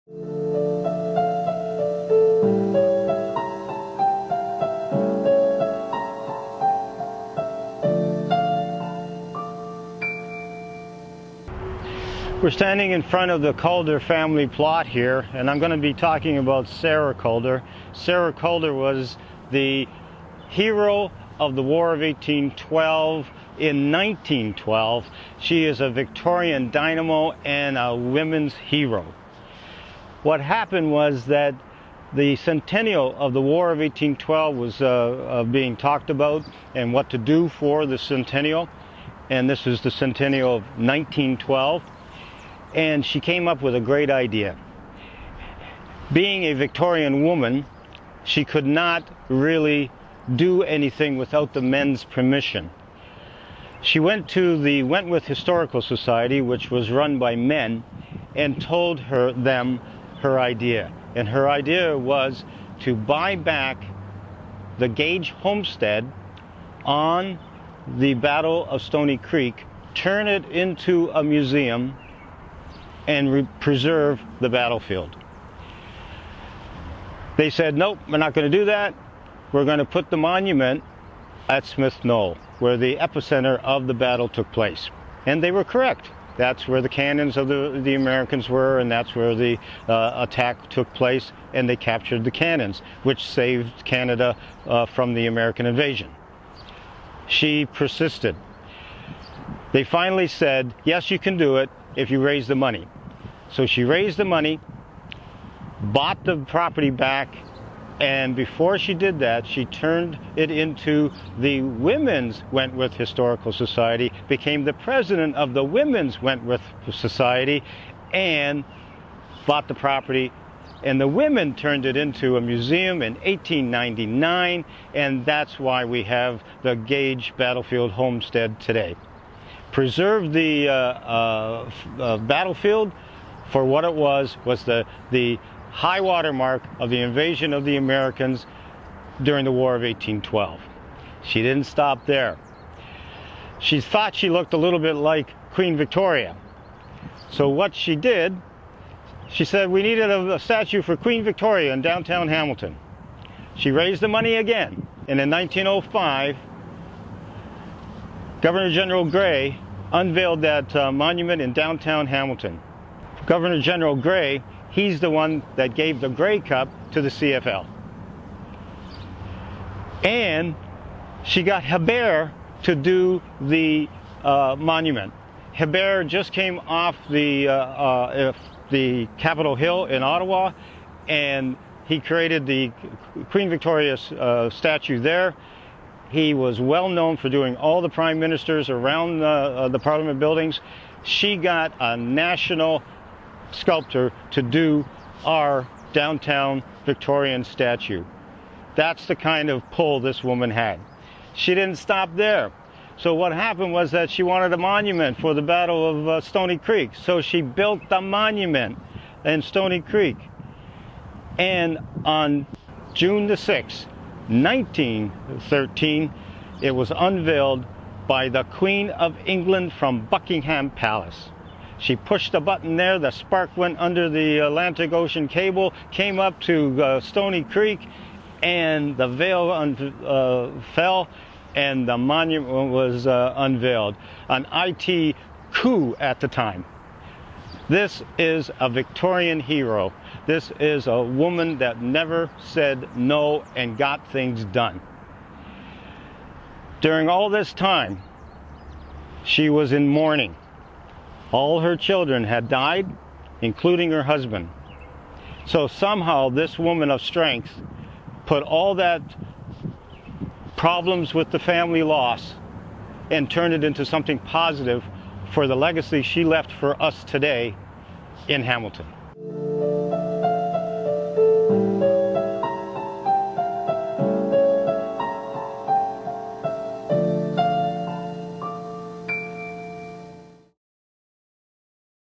We're standing in front of the Calder family plot here, and I'm going to be talking about Sara Calder. Sara Calder was the hero of the War of 1812 in 1912. She is a Victorian dynamo and a women's hero. What happened was that the centennial of the War of 1812 was being talked about and what to do for the centennial, and this is the centennial of 1912. And she came up with a great idea. Being a Victorian woman, she could not really do anything without the men's permission. She went to the Wentworth Historical Society, which was run by men, and told them her idea. And her idea was to buy back the Gage homestead on the Battle of Stony Creek, turn it into a museum, and preserve the battlefield. They said, nope, we're not going to do that. We're going to put the monument at Smith Knoll, where the epicenter of the battle took place. And they were correct. That's where the cannons of the Americans were, and that's where the attack took place, and they captured the cannons, which saved Canada from the American invasion. She persisted. They finally said, yes, you can do it if you raise the money. So she raised the money, bought the property back, and before she did that, she turned it into the Women's Wentworth Historical Society, became the president of the Women's Wentworth Society, and bought the property. And the women turned it into a museum in 1899, and that's why we have the Gage Battlefield Homestead today. Preserve the battlefield for what it was the high water mark of the invasion of the Americans during the War of 1812. She didn't stop there. She thought she looked a little bit like Queen Victoria. So what she did, she said, we needed a statue for Queen Victoria in downtown Hamilton. She raised the money again, and in 1905, Governor General Gray unveiled that monument in downtown Hamilton. Governor General Gray, he's the one that gave the Grey Cup to the CFL. And she got Hebert to do the monument. Hebert just came off the Capitol Hill in Ottawa, and he created the Queen Victoria statue there. He was well known for doing all the prime ministers around the Parliament buildings. She got a national sculptor to do our downtown Victorian statue. That's the kind of pull this woman had. She didn't stop there. So what happened was that she wanted a monument for the Battle of Stony Creek. So she built the monument in Stony Creek. And on June the 6th, 1913, it was unveiled by the Queen of England from Buckingham Palace. She pushed a button there, the spark went under the Atlantic Ocean cable, came up to Stony Creek, and the veil fell, and the monument was unveiled. An IT coup at the time. This is a Victorian hero. This is a woman that never said no and got things done. During all this time, she was in mourning. All her children had died, including her husband. So somehow this woman of strength put all that problems with the family loss and turned it into something positive for the legacy she left for us today in Hamilton.